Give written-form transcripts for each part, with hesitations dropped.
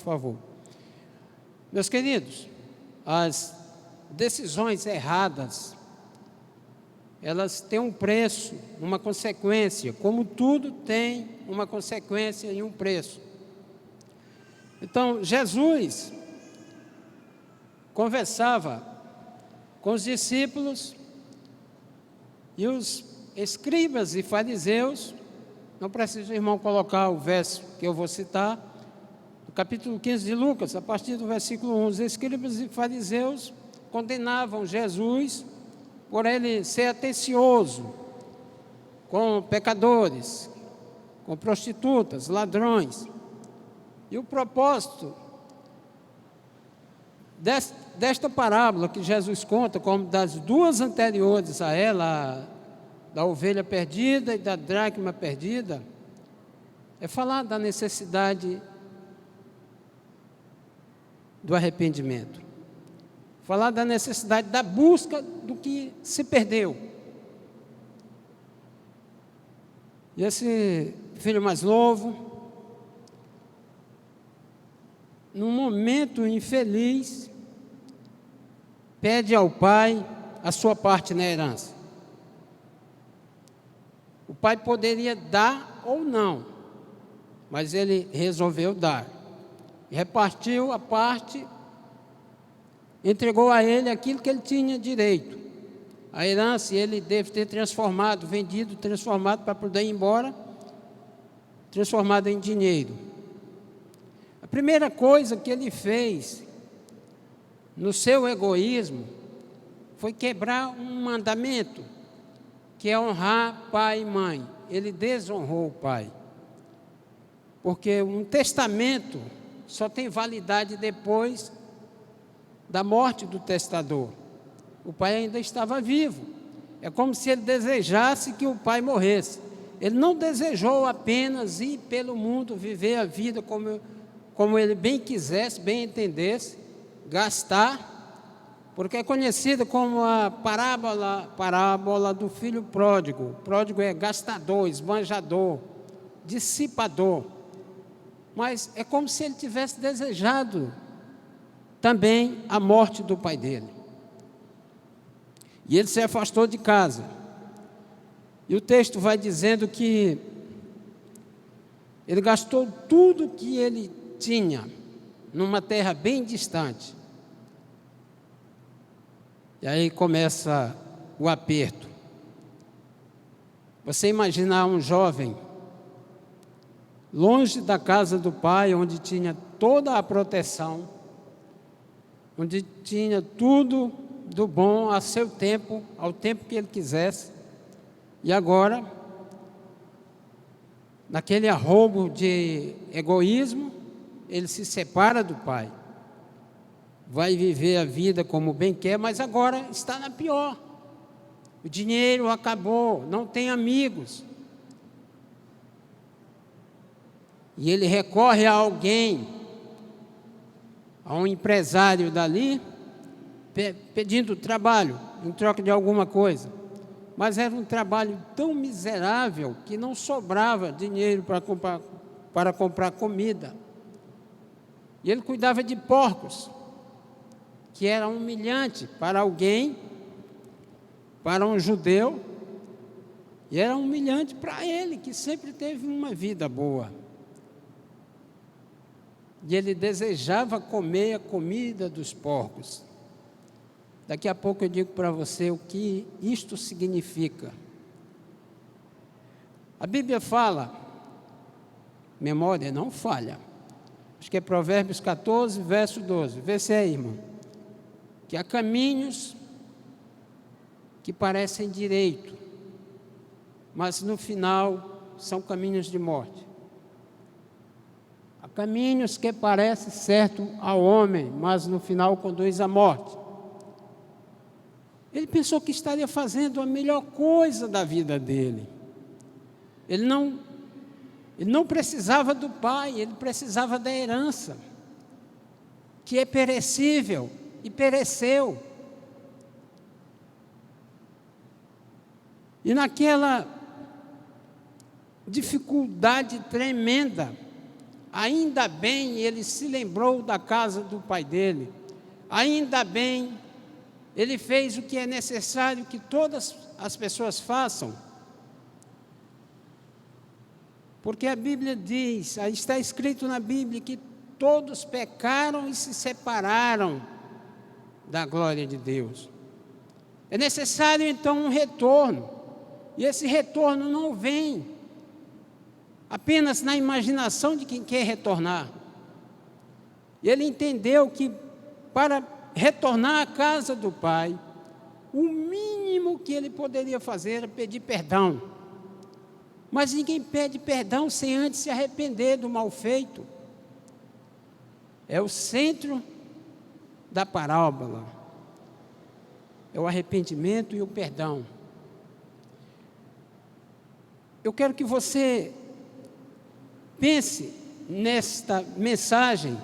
favor. Meus queridos, as decisões erradas, elas têm um preço, uma consequência, como tudo tem uma consequência e um preço. Então, Jesus conversava com os discípulos e os escribas e fariseus. Não precisa o irmão colocar o verso que eu vou citar, no capítulo 15 de Lucas, a partir do versículo 1, os escribas e fariseus condenavam Jesus por ele ser atencioso com pecadores, com prostitutas, ladrões. E o propósito desta parábola que Jesus conta, como das duas anteriores a ela, da ovelha perdida e da dracma perdida, é falar da necessidade do arrependimento, falar da necessidade da busca do que se perdeu. E esse filho mais novo, num momento infeliz, pede ao pai a sua parte na herança. O pai poderia dar ou não, mas ele resolveu dar. Repartiu a parte, entregou a ele aquilo que ele tinha direito. A herança ele deve ter transformado, vendido, transformado para poder ir embora, transformado em dinheiro. A primeira coisa que ele fez no seu egoísmo foi quebrar um mandamento, que é honrar pai e mãe. Ele desonrou o pai, porque um testamento só tem validade depois da morte do testador. O pai ainda estava vivo. É como se ele desejasse que o pai morresse. Ele não desejou apenas ir pelo mundo, viver a vida como ele bem quisesse, bem entendesse, gastar, porque é conhecida como a parábola do filho pródigo. O pródigo é gastador, esbanjador, dissipador. Mas é como se ele tivesse desejado também a morte do pai dele. E ele se afastou de casa. E o texto vai dizendo que ele gastou tudo que ele tinha numa terra bem distante. E aí começa o aperto. Você imaginar um jovem longe da casa do pai, onde tinha toda a proteção, onde tinha tudo do bom a seu tempo, ao tempo que ele quisesse, e agora, naquele arrobo de egoísmo, ele se separa do pai, vai viver a vida como bem quer, mas agora está na pior. O dinheiro acabou, não tem amigos. E ele recorre a alguém, a um empresário dali, pedindo trabalho em troca de alguma coisa. Mas era um trabalho tão miserável que não sobrava dinheiro para comprar comida. E ele cuidava de porcos, que era humilhante para alguém, para um judeu, e era humilhante para ele, que sempre teve uma vida boa. E ele desejava comer a comida dos porcos. Daqui a pouco eu digo para você o que isto significa. A Bíblia fala, memória não falha, acho que é Provérbios 14, verso 12, vê se é aí, irmão, que há caminhos que parecem direito, mas no final são caminhos de morte. Há caminhos que parecem certo ao homem, mas no final conduz à morte. Ele pensou que estaria fazendo a melhor coisa da vida dele. Ele não precisava do pai, ele precisava da herança, que é perecível e pereceu. E naquela dificuldade tremenda, ainda bem ele se lembrou da casa do pai dele, ainda bem ele fez o que é necessário que todas as pessoas façam. Porque a Bíblia diz, está escrito na Bíblia que todos pecaram e se separaram da glória de Deus. É necessário então um retorno, e esse retorno não vem apenas na imaginação de quem quer retornar. Ele entendeu que para retornar à casa do Pai, o mínimo que ele poderia fazer era pedir perdão. Mas ninguém pede perdão sem antes se arrepender do mal feito. É o centro da parábola. É o arrependimento e o perdão. Eu quero que você pense nesta mensagem,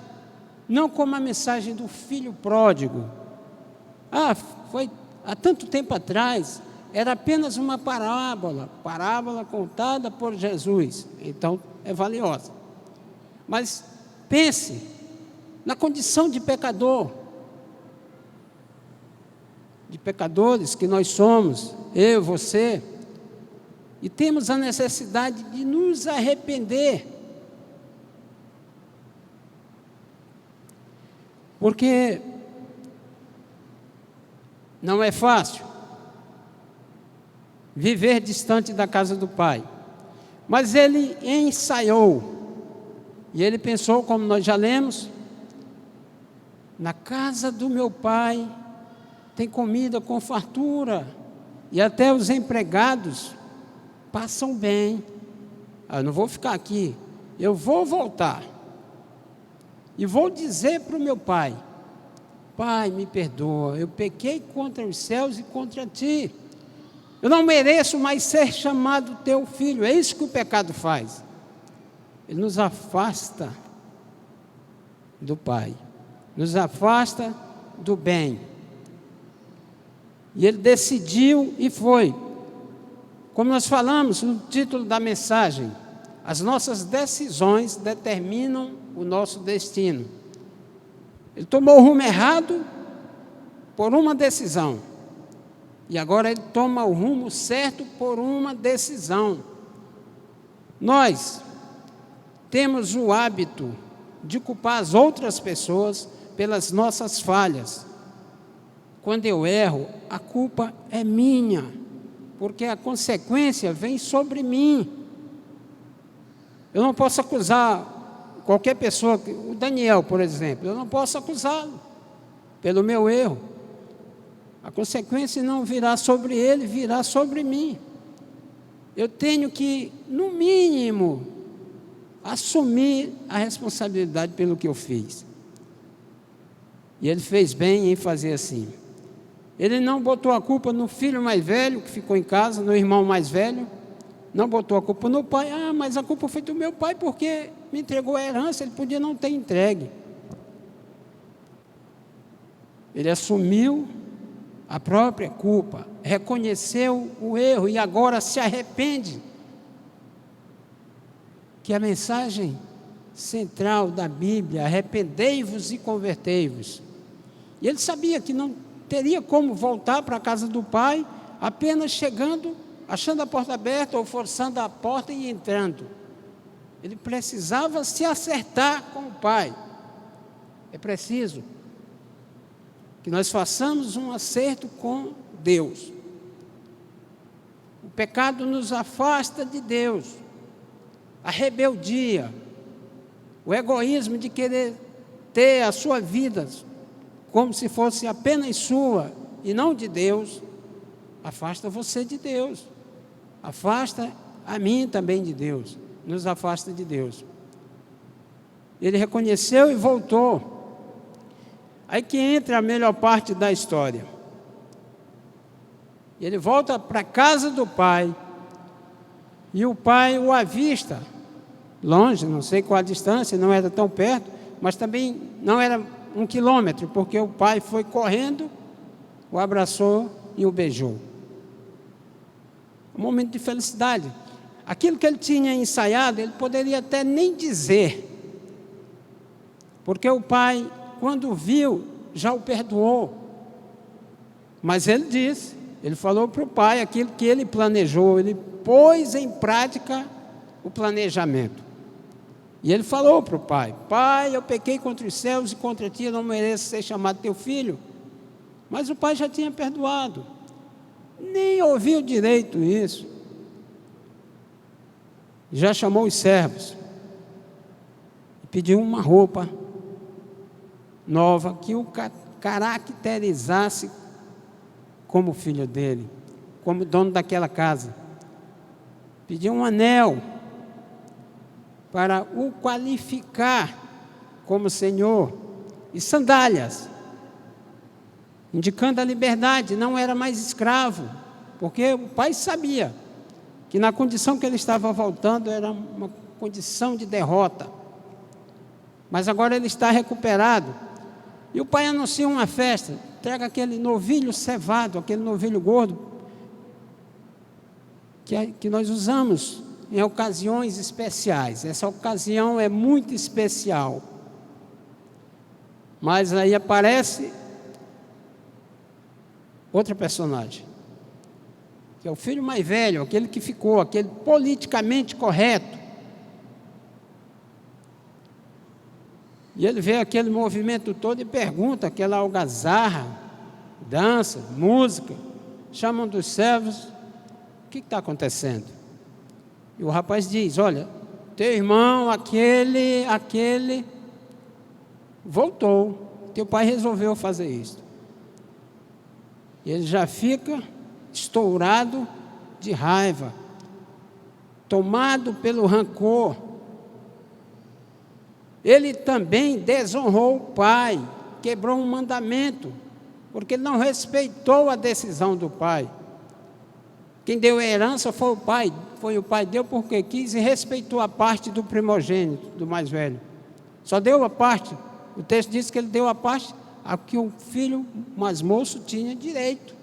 não como a mensagem do filho pródigo. Foi há tanto tempo atrás, era apenas uma parábola contada por Jesus, então é valiosa. Mas pense na condição de pecador, de pecadores que nós somos, eu, você, e temos a necessidade de nos arrepender, porque não é fácil viver distante da casa do Pai, mas ele ensaiou, e ele pensou, como nós já lemos, na casa do meu Pai tem comida com fartura, e até os empregados passam bem. Eu não vou ficar aqui, eu vou voltar, e vou dizer para o meu pai: Pai, me perdoa, eu pequei contra os céus e contra ti, eu não mereço mais ser chamado teu filho. É isso que o pecado faz, ele nos afasta do Pai, nos afasta do bem. E ele decidiu e foi. Como nós falamos no título da mensagem, as nossas decisões determinam o nosso destino. Ele tomou o rumo errado por uma decisão, e agora ele toma o rumo certo por uma decisão. Nós temos o hábito de culpar as outras pessoas pelas nossas falhas. Quando eu erro, a culpa é minha, porque a consequência vem sobre mim. Eu não posso acusar qualquer pessoa, o Daniel, por exemplo, eu não posso acusá-lo pelo meu erro. A consequência não virá sobre ele, virá sobre mim. Eu tenho que, no mínimo, assumir a responsabilidade pelo que eu fiz. E ele fez bem em fazer assim. Ele não botou a culpa no filho mais velho, que ficou em casa, no irmão mais velho. Não botou a culpa no pai. Mas a culpa foi do meu pai, porque me entregou a herança, ele podia não ter entregue. Ele assumiu a própria culpa, reconheceu o erro e agora se arrepende. Que a mensagem central da Bíblia, arrependei-vos e convertei-vos. E ele sabia que não teria como voltar para a casa do pai, apenas chegando, achando a porta aberta ou forçando a porta e entrando. Ele precisava se acertar com o pai. É preciso que nós façamos um acerto com Deus. O pecado nos afasta de Deus. A rebeldia, o egoísmo de querer ter a sua vida como se fosse apenas sua e não de Deus, afasta você de Deus, afasta a mim também de Deus, nos afasta de Deus. Ele reconheceu e voltou. Aí que entra a melhor parte da história. Ele volta para a casa do pai, e o pai o avista, longe, não sei qual a distância, não era tão perto, mas também não era 1 quilômetro, porque o pai foi correndo, o abraçou e o beijou. Um momento de felicidade. Aquilo que ele tinha ensaiado, ele poderia até nem dizer, Porque o pai, quando viu, já o perdoou. Mas ele disse, ele falou para o pai aquilo que ele planejou, ele pôs em prática o planejamento. E ele falou para o pai: pai, eu pequei contra os céus e contra ti, eu não mereço ser chamado teu filho. Mas o pai já tinha perdoado, nem ouviu direito isso. Já chamou os servos e pediu uma roupa nova que o caracterizasse como filho dele, como dono daquela casa. Pediu um anel para o qualificar como Senhor, e sandálias, indicando a liberdade, não era mais escravo, porque o pai sabia que na condição que ele estava voltando era uma condição de derrota, mas agora ele está recuperado. E o pai anuncia uma festa, traga aquele novilho cevado, aquele novilho gordo, que nós usamos em ocasiões especiais. Essa ocasião é muito especial. Mas aí aparece outra personagem, que é o filho mais velho, aquele que ficou, aquele politicamente correto. E ele vê aquele movimento todo e pergunta, aquela algazarra, dança, música, chamam dos servos: o que está acontecendo? E o rapaz diz: olha, teu irmão, aquele voltou, teu pai resolveu fazer isso. E ele já fica estourado de raiva, tomado pelo rancor. Ele também desonrou o pai, quebrou um mandamento, porque ele não respeitou a decisão do pai. Quem deu a herança foi o pai deu porque quis e respeitou a parte do primogênito, do mais velho. Só deu a parte, o texto diz que ele deu a parte a que o filho mais moço tinha direito.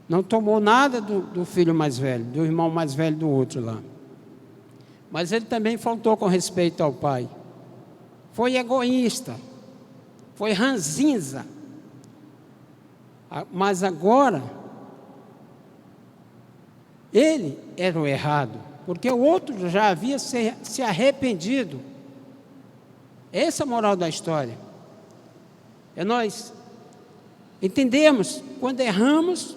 Não tomou nada do filho mais velho, do irmão mais velho do outro lá. Mas ele também faltou com respeito ao pai. Foi egoísta, foi ranzinza. Mas agora, ele era o errado, porque o outro já havia se arrependido. Essa é a moral da história. É nós entendermos quando erramos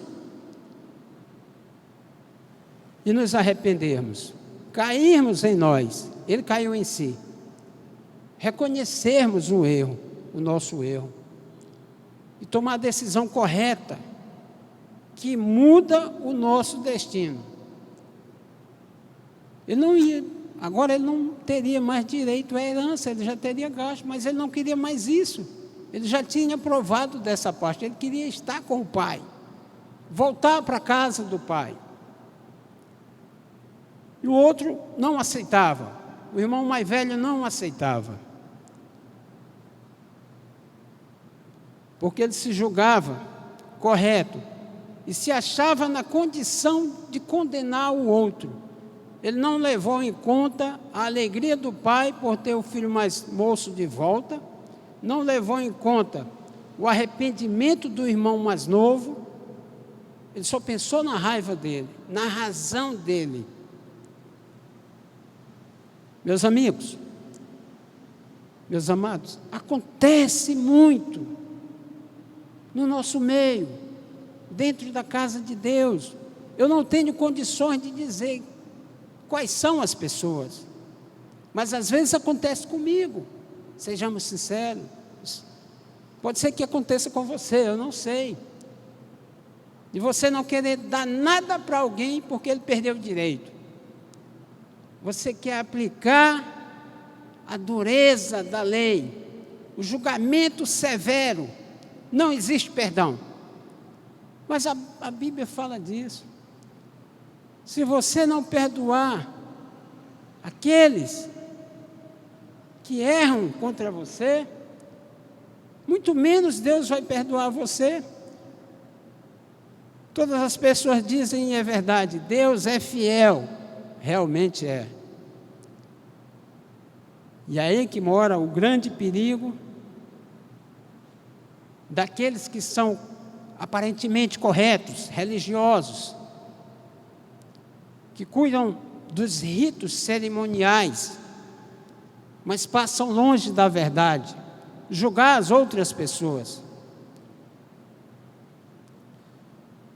e nos arrependermos. Cairmos em nós, ele caiu em si. Reconhecermos o erro, o nosso erro. E tomar a decisão correta, que muda o nosso destino. Ele não ia, agora ele não teria mais direito à herança, ele já teria gasto, mas ele não queria mais isso. Ele já tinha provado dessa parte, ele queria estar com o pai, voltar para a casa do pai. E o outro não aceitava, o irmão mais velho não aceitava. Porque ele se julgava correto e se achava na condição de condenar o outro. Ele não levou em conta a alegria do pai por ter o filho mais moço de volta, não levou em conta o arrependimento do irmão mais novo, ele só pensou na raiva dele, na razão dele. Meus amigos, meus amados, acontece muito no nosso meio, dentro da casa de Deus. Eu não tenho condições de dizer quais são as pessoas, mas às vezes acontece comigo, sejamos sinceros. Pode ser que aconteça com você, eu não sei. De você não querer dar nada para alguém porque ele perdeu o direito. Você quer aplicar a dureza da lei, o julgamento severo. Não existe perdão. Mas a Bíblia fala disso. Se você não perdoar aqueles que erram contra você, muito menos Deus vai perdoar você. Todas as pessoas dizem, e é verdade, Deus é fiel. Realmente é. E aí que mora o grande perigo daqueles que são aparentemente corretos, religiosos, que cuidam dos ritos cerimoniais, mas passam longe da verdade, julgar as outras pessoas.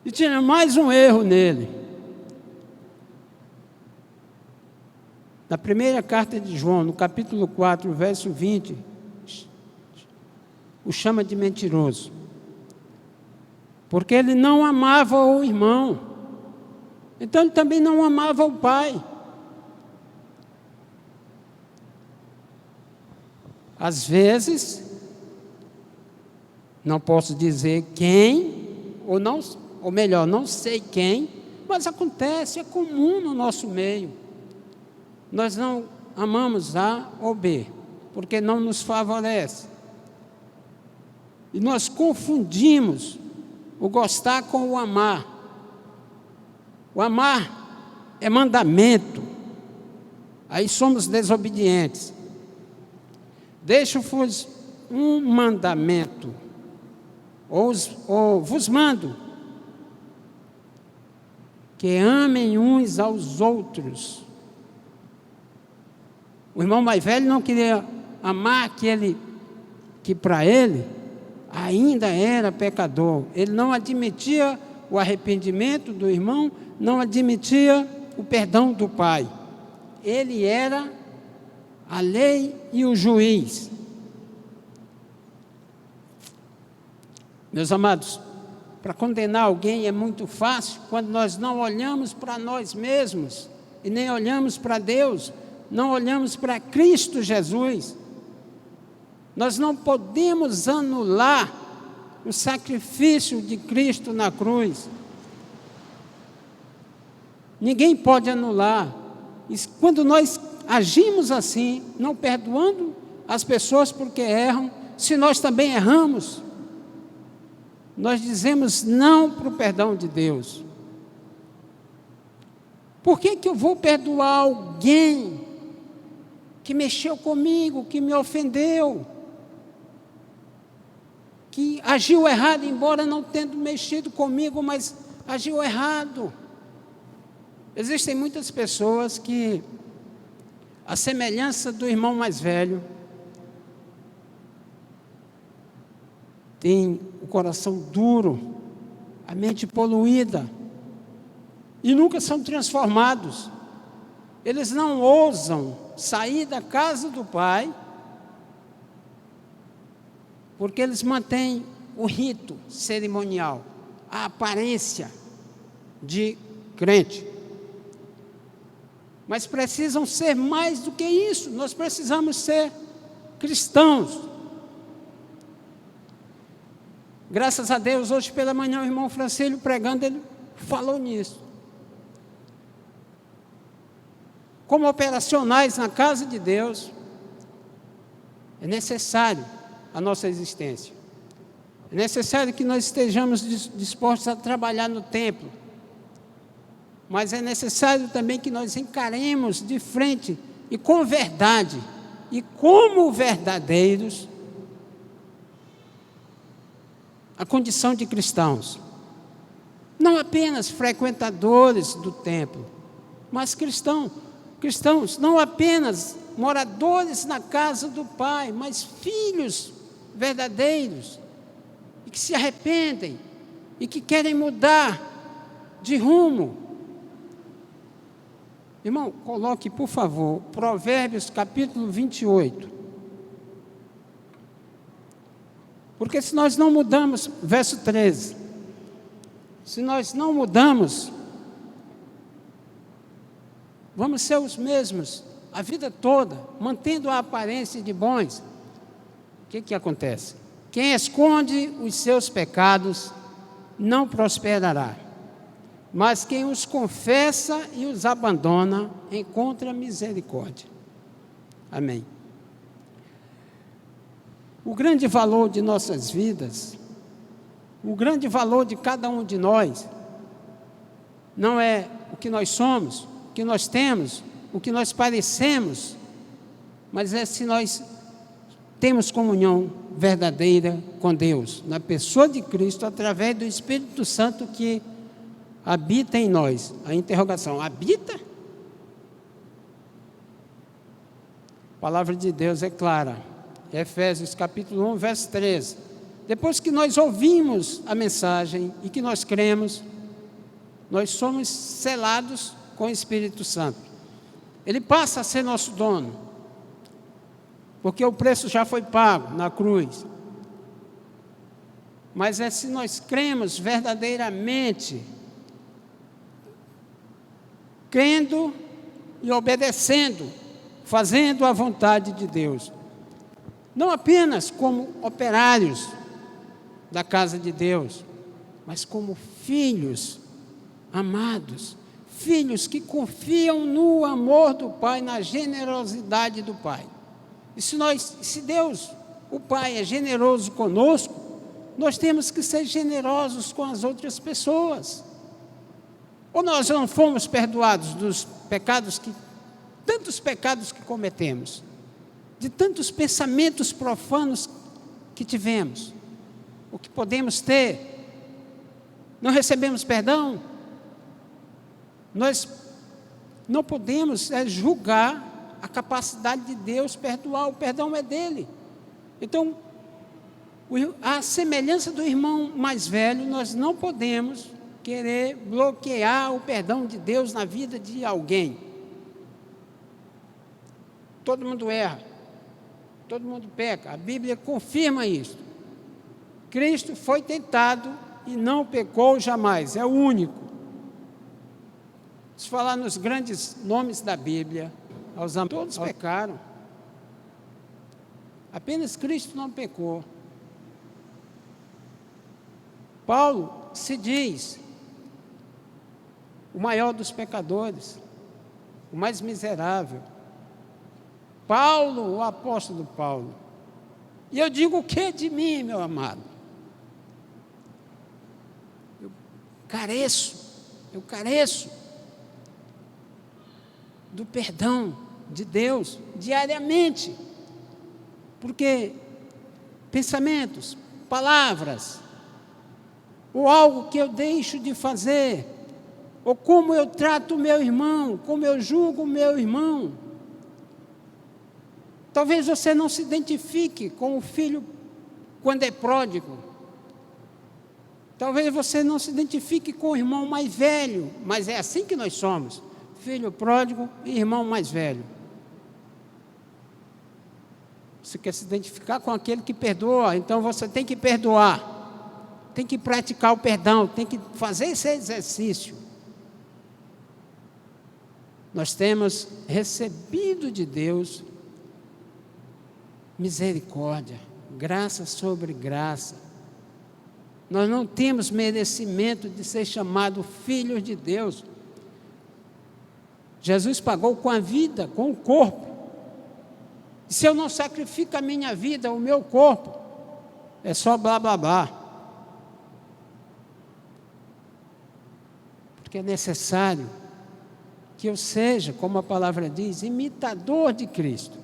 E tinha mais um erro nele. Na primeira carta de João, no capítulo 4, verso 20, o chama de mentiroso. Porque ele não amava o irmão. Então ele também não amava o pai. Às vezes, não posso dizer quem, ou melhor, não sei quem, mas acontece, é comum no nosso meio. Nós não amamos A ou B, porque não nos favorece. E nós confundimos o gostar com o amar. O amar é mandamento. Aí somos desobedientes. Deixo-vos um mandamento, ou vos mando, que amem uns aos outros. O irmão mais velho não queria amar aquele que para ele ainda era pecador. Ele não admitia o arrependimento do irmão, não admitia o perdão do pai. Ele era a lei e o juiz. Meus amados, para condenar alguém é muito fácil quando nós não olhamos para nós mesmos e nem olhamos para Deus, não olhamos para Cristo Jesus. Nós não podemos anular o sacrifício de Cristo na cruz. Ninguém pode anular. E quando nós agimos assim, não perdoando as pessoas porque erram, se nós também erramos, nós dizemos não para o perdão de Deus. Por que eu vou perdoar alguém que mexeu comigo, que me ofendeu, que agiu errado, embora não tendo mexido comigo, mas agiu errado? Existem muitas pessoas que, à semelhança do irmão mais velho, têm o coração duro, a mente poluída, e nunca são transformados. Eles não ousam sair da casa do pai, porque eles mantêm o rito cerimonial, a aparência de crente. Mas precisam ser mais do que isso. Nós precisamos ser cristãos. Graças a Deus, hoje pela manhã o irmão Francílio pregando, ele falou nisso. Como operacionais na casa de Deus, é necessário a nossa existência. É necessário que nós estejamos dispostos a trabalhar no templo. Mas é necessário também que nós encaremos de frente e com verdade, e como verdadeiros, a condição de cristãos. Não apenas frequentadores do templo, mas cristãos, não apenas moradores na casa do Pai, mas filhos verdadeiros, e que se arrependem, e que querem mudar de rumo. Irmão, coloque, por favor, Provérbios capítulo 28. Porque se nós não mudamos, verso 13, se nós não mudamos, vamos ser os mesmos a vida toda, mantendo a aparência de bons. O que acontece? Quem esconde os seus pecados não prosperará, mas quem os confessa e os abandona encontra misericórdia. Amém. O grande valor de nossas vidas, o grande valor de cada um de nós, não é o que nós somos, o que nós temos, o que nós parecemos, mas é se nós temos comunhão verdadeira com Deus, na pessoa de Cristo, através do Espírito Santo que habita em nós. A interrogação: habita? A palavra de Deus é clara. Efésios capítulo 1, verso 13. Depois que nós ouvimos a mensagem e que nós cremos, nós somos selados com o Espírito Santo. Ele passa a ser nosso dono, porque o preço já foi pago na cruz. Mas é se nós cremos verdadeiramente, crendo e obedecendo, fazendo a vontade de Deus. Não apenas como operários da casa de Deus, mas como filhos amados, filhos que confiam no amor do Pai, na generosidade do Pai. E se Deus, o Pai, é generoso conosco, nós temos que ser generosos com as outras pessoas. Ou nós não fomos perdoados dos pecados tantos pecados que cometemos, de tantos pensamentos profanos que tivemos, o que podemos ter, não recebemos perdão? Nós não podemos julgar a capacidade de Deus perdoar, o perdão é dele. Então, a semelhança do irmão mais velho, nós não podemos querer bloquear o perdão de Deus na vida de alguém. Todo mundo erra, todo mundo peca, a Bíblia confirma isso. Cristo foi tentado e não pecou jamais, é o único. Se falar nos grandes nomes da Bíblia, todos pecaram. Apenas Cristo não pecou. Paulo se diz o maior dos pecadores, o mais miserável. Paulo, o apóstolo Paulo. E eu digo o que de mim, meu amado? Eu careço do perdão de Deus diariamente, porque pensamentos, palavras, ou algo que eu deixo de fazer, ou como eu trato o meu irmão, como eu julgo o meu irmão. Talvez você não se identifique com o filho quando é pródigo. Talvez você não se identifique com o irmão mais velho, mas é assim que nós somos: filho pródigo e irmão mais velho. Você quer se identificar com aquele que perdoa, então você tem que perdoar, tem que praticar o perdão, tem que fazer esse exercício. Nós temos recebido de Deus misericórdia, graça sobre graça. Nós não temos merecimento de ser chamados filhos de Deus. Jesus pagou com a vida, com o corpo. E se eu não sacrifico a minha vida, o meu corpo, é só blá blá blá. Porque é necessário que eu seja, como a palavra diz, imitador de Cristo.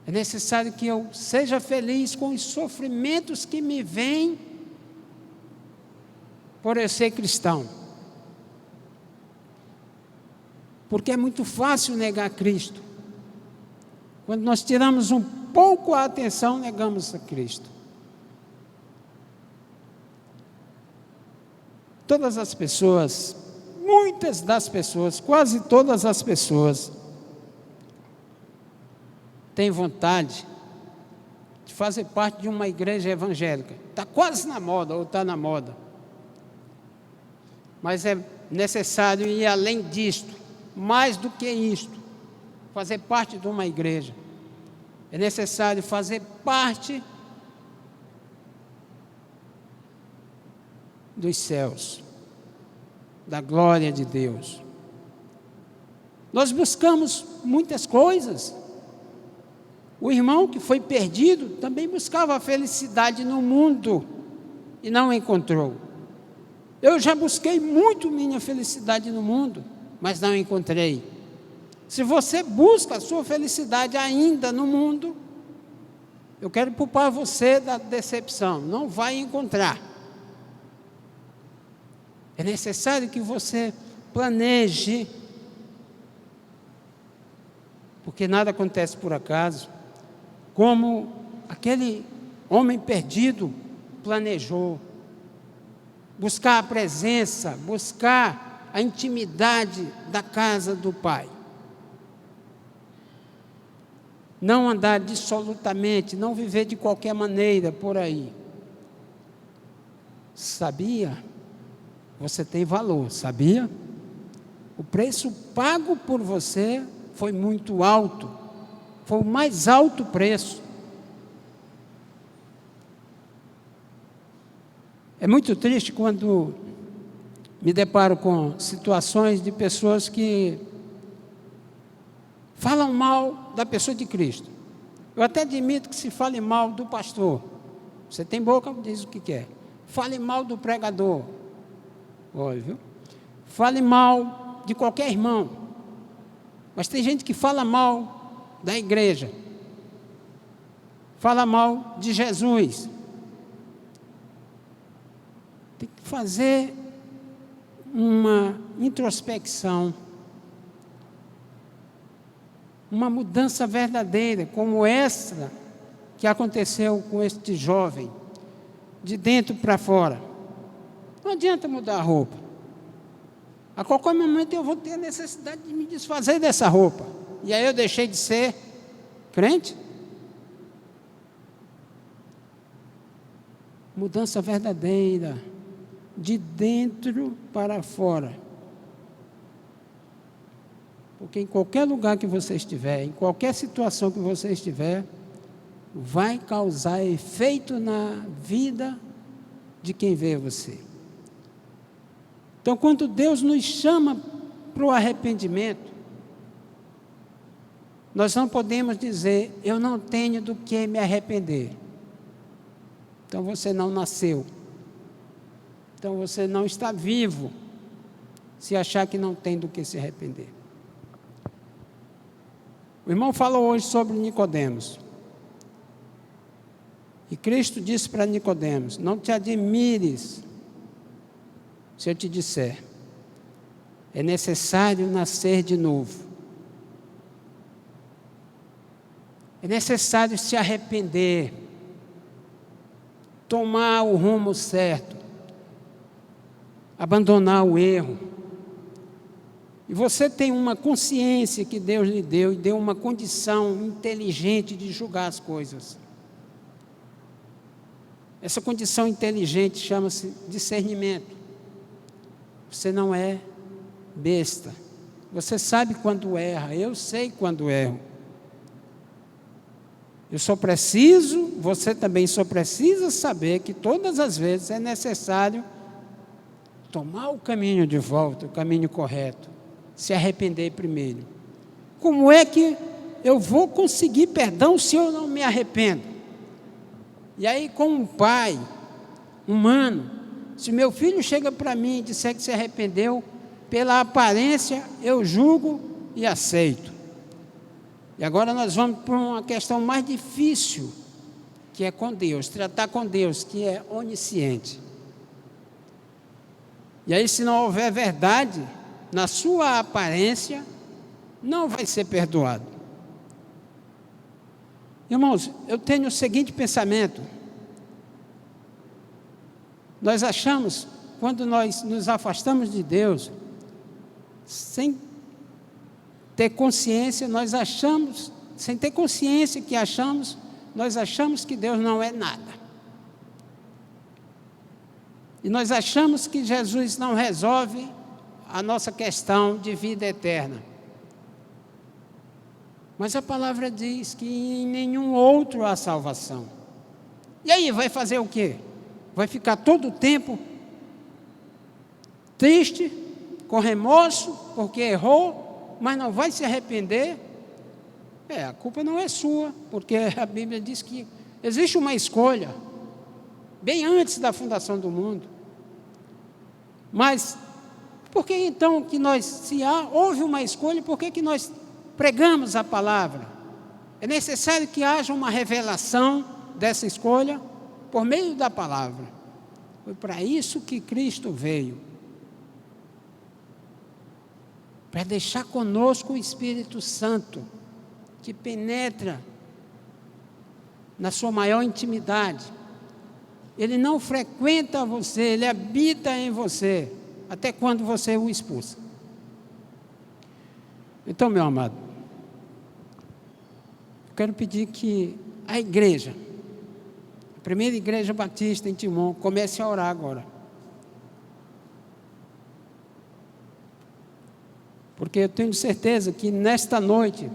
É necessário que eu seja feliz com os sofrimentos que me vêm por eu ser cristão. Porque é muito fácil negar Cristo. Quando nós tiramos um pouco a atenção, negamos a Cristo. Todas as pessoas, muitas das pessoas, quase todas as pessoas, têm vontade de fazer parte de uma igreja evangélica. Está quase na moda, ou está na moda. Mas é necessário ir além disto, mais do que isto, fazer parte de uma igreja. É necessário fazer parte dos céus, da glória de Deus. Nós buscamos muitas coisas. O irmão que foi perdido também buscava a felicidade no mundo e não encontrou. Eu já busquei muito minha felicidade no mundo, mas não encontrei. Se você busca a sua felicidade ainda no mundo, eu quero poupar você da decepção, não vai encontrar. É necessário que você planeje, porque nada acontece por acaso, como aquele homem perdido planejou. Buscar a presença, buscar a intimidade da casa do Pai. Não andar dissolutamente, não viver de qualquer maneira por aí. Sabia? Você tem valor, sabia? O preço pago por você foi muito alto. Foi o mais alto preço. É muito triste quando me deparo com situações de pessoas que falam mal da pessoa de Cristo. Eu até admito que se fale mal do pastor. Você tem boca, diz o que quer. Fale mal do pregador. Olha, viu? Fale mal de qualquer irmão. Mas tem gente que fala mal da igreja. Fala mal de Jesus. Tem que fazer uma introspecção, uma mudança verdadeira, como essa que aconteceu com este jovem, de dentro para fora. Não adianta mudar a roupa. A qualquer momento eu vou ter a necessidade de me desfazer dessa roupa. E aí eu deixei de ser crente? Mudança verdadeira, de dentro para fora. Porque em qualquer lugar que você estiver, em qualquer situação que você estiver, vai causar efeito na vida de quem vê você. Então, quando Deus nos chama para o arrependimento, nós não podemos dizer, eu não tenho do que me arrepender. Então você não nasceu. Então você não está vivo, se achar que não tem do que se arrepender. O irmão falou hoje sobre Nicodemos. E Cristo disse para Nicodemos, não te admires se eu te disser, é necessário nascer de novo. É necessário se arrepender, tomar o rumo certo, abandonar o erro. E você tem uma consciência que Deus lhe deu, e deu uma condição inteligente de julgar as coisas. Essa condição inteligente chama-se discernimento. Você não é besta. Você sabe quando erra, eu sei quando erro. Eu só preciso, você também só precisa saber que todas as vezes é necessário tomar o caminho de volta, o caminho correto, se arrepender primeiro. Como é que eu vou conseguir perdão se eu não me arrependo? E aí, como um pai humano, se meu filho chega para mim e disser que se arrependeu, pela aparência eu julgo e aceito. E agora nós vamos para uma questão mais difícil, que é com Deus, tratar com Deus, que é onisciente. E aí, se não houver verdade na sua aparência, não vai ser perdoado. Irmãos, eu tenho o seguinte pensamento. Nós achamos, quando nós nos afastamos de Deus, sem ter consciência, nós achamos, sem ter consciência que achamos, nós achamos que Deus não é nada. E nós achamos que Jesus não resolve a nossa questão de vida eterna. Mas a palavra diz que em nenhum outro há salvação. E aí, vai fazer o quê? Vai ficar todo o tempo triste, com remorso, porque errou, mas não vai se arrepender? A culpa não é sua, porque a Bíblia diz que existe uma escolha, bem antes da fundação do mundo. Mas Por que então que nós, se houve uma escolha, por que nós pregamos a palavra? É necessário que haja uma revelação dessa escolha por meio da palavra. Foi para isso que Cristo veio. Para deixar conosco o Espírito Santo, que penetra na sua maior intimidade. Ele não frequenta você, ele habita em você, até quando você o expulsa. Então, meu amado, eu quero pedir que a igreja, a primeira igreja batista em Timon, comece a orar agora. Porque eu tenho certeza que nesta noite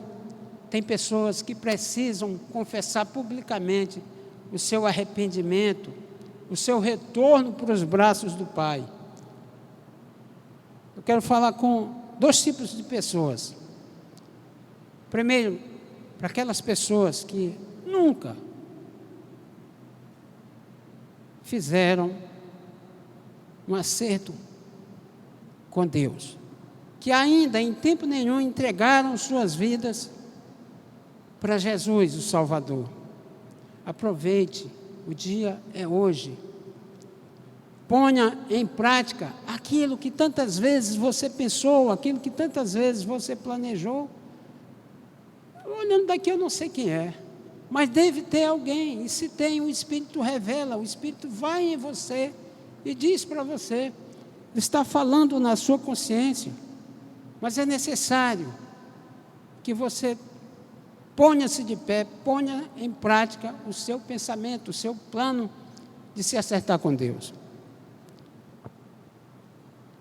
tem pessoas que precisam confessar publicamente o seu arrependimento, o seu retorno para os braços do Pai. Eu quero falar com dois tipos de pessoas. Primeiro, para aquelas pessoas que nunca fizeram um acerto com Deus, que ainda em tempo nenhum entregaram suas vidas para Jesus, o Salvador. Aproveite, o dia é hoje. Ponha em prática aquilo que tantas vezes você pensou, aquilo que tantas vezes você planejou. Olhando daqui eu não sei quem é, mas deve ter alguém, e se tem, o Espírito revela, o Espírito vai em você e diz para você, está falando na sua consciência, mas é necessário que você ponha-se de pé, ponha em prática o seu pensamento, o seu plano de se acertar com Deus.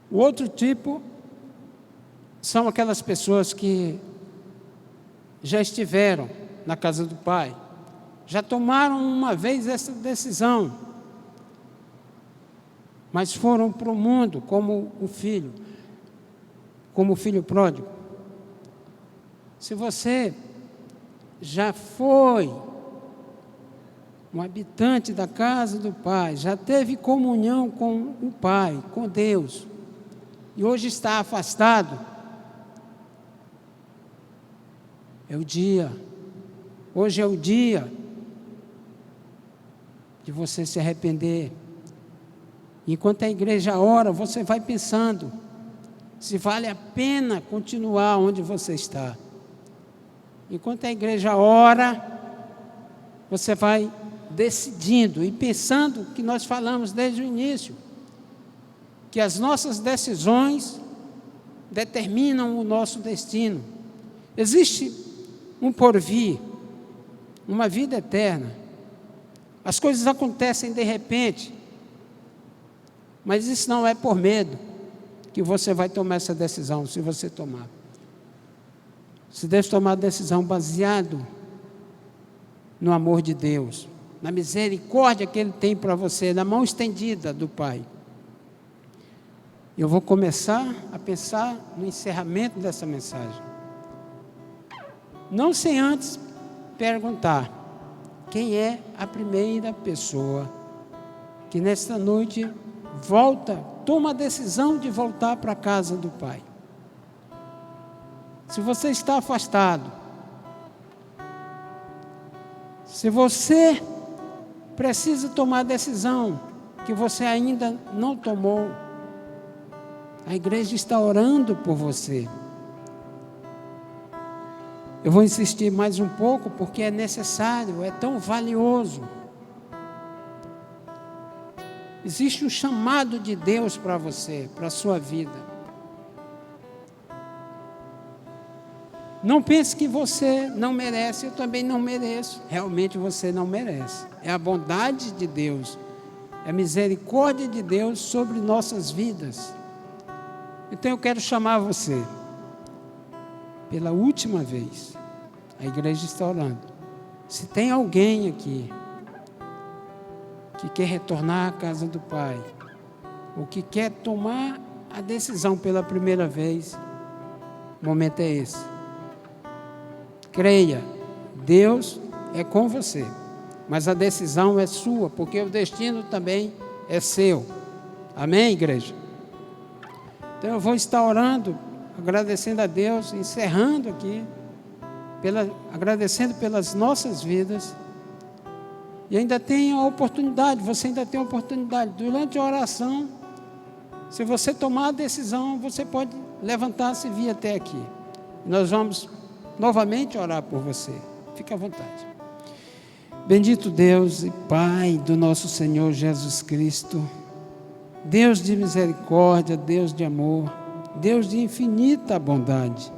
O outro tipo são aquelas pessoas que já estiveram na casa do Pai, já tomaram uma vez essa decisão, mas foram para o mundo como o filho pródigo. Se você já foi um habitante da casa do Pai, já teve comunhão com o Pai, com Deus, e hoje está afastado, hoje é o dia de você se arrepender. Enquanto a igreja ora, você vai pensando se vale a pena continuar onde você está. Enquanto a igreja ora, você vai decidindo e pensando que nós falamos desde o início, que as nossas decisões determinam o nosso destino. Existe um porvir, uma vida eterna. As coisas acontecem de repente, mas isso não é por medo que você vai tomar essa decisão, se você tomar. Você deve tomar a decisão baseado no amor de Deus, na misericórdia que Ele tem para você, na mão estendida do Pai. Eu vou começar a pensar no encerramento dessa mensagem. Não sem antes perguntar, quem é a primeira pessoa que nesta noite toma a decisão de voltar para a casa do Pai? Se você está afastado, se você precisa tomar a decisão que você ainda não tomou, a igreja está orando por você. Eu vou insistir mais um pouco, porque é necessário, é tão valioso. Existe um chamado de Deus para você, para a sua vida. Não pense que você não merece, eu também não mereço. Realmente você não merece. É a bondade de Deus, é a misericórdia de Deus sobre nossas vidas. Então eu quero chamar você, pela última vez, a igreja está orando. Se tem alguém aqui que quer retornar à casa do Pai, ou que quer tomar a decisão pela primeira vez, o momento é esse. Creia, Deus é com você, mas a decisão é sua, porque o destino também é seu. Amém, igreja? Então eu vou estar orando, agradecendo a Deus, encerrando aqui, agradecendo pelas nossas vidas. E ainda tem a oportunidade, você ainda tem a oportunidade, durante a oração, se você tomar a decisão, você pode levantar-se e vir até aqui. Nós vamos novamente orar por você. Fique à vontade. Bendito Deus e Pai do nosso Senhor Jesus Cristo, Deus de misericórdia, Deus de amor, Deus de infinita bondade.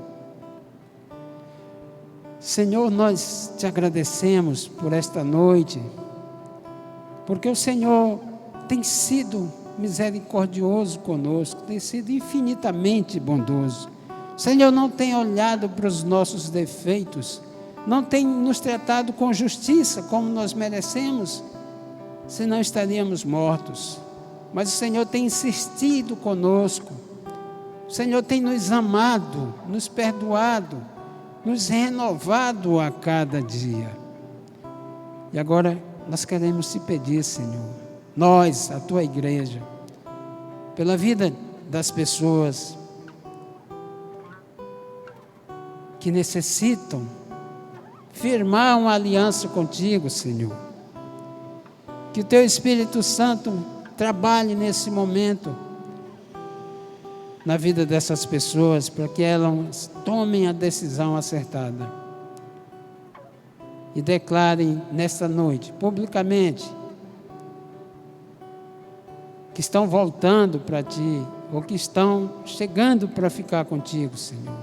Senhor, nós te agradecemos por esta noite, porque o Senhor tem sido misericordioso conosco, tem sido infinitamente bondoso. O Senhor não tem olhado para os nossos defeitos, não tem nos tratado com justiça como nós merecemos, senão estaríamos mortos. Mas o Senhor tem insistido conosco, o Senhor tem nos amado, nos perdoado, nos renovado a cada dia. E agora nós queremos te pedir, Senhor, nós, a tua igreja, pela vida das pessoas que necessitam firmar uma aliança contigo, Senhor. Que o teu Espírito Santo trabalhe nesse momento na vida dessas pessoas, para que elas tomem a decisão acertada e declarem nesta noite, publicamente, que estão voltando para Ti, ou que estão chegando para ficar contigo, Senhor.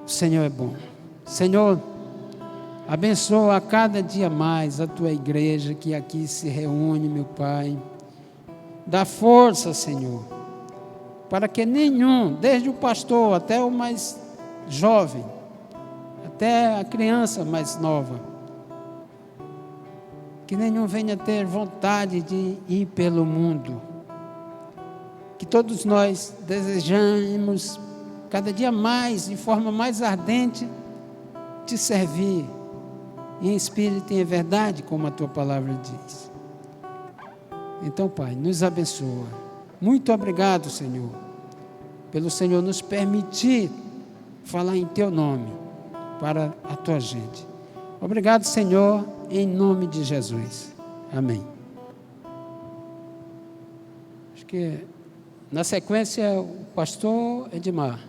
O Senhor é bom. Senhor, abençoa a cada dia mais a Tua igreja que aqui se reúne, meu Pai. Dá força, Senhor, para que nenhum, desde o pastor até o mais jovem, até a criança mais nova, que nenhum venha ter vontade de ir pelo mundo. Que todos nós desejamos cada dia mais, de forma mais ardente, te servir em espírito e em verdade, como a Tua palavra diz. Então, Pai, nos abençoa. Muito obrigado, Senhor, pelo Senhor nos permitir falar em Teu nome para a Tua gente. Obrigado, Senhor, em nome de Jesus. Amém. Acho que na sequência o pastor Edmar.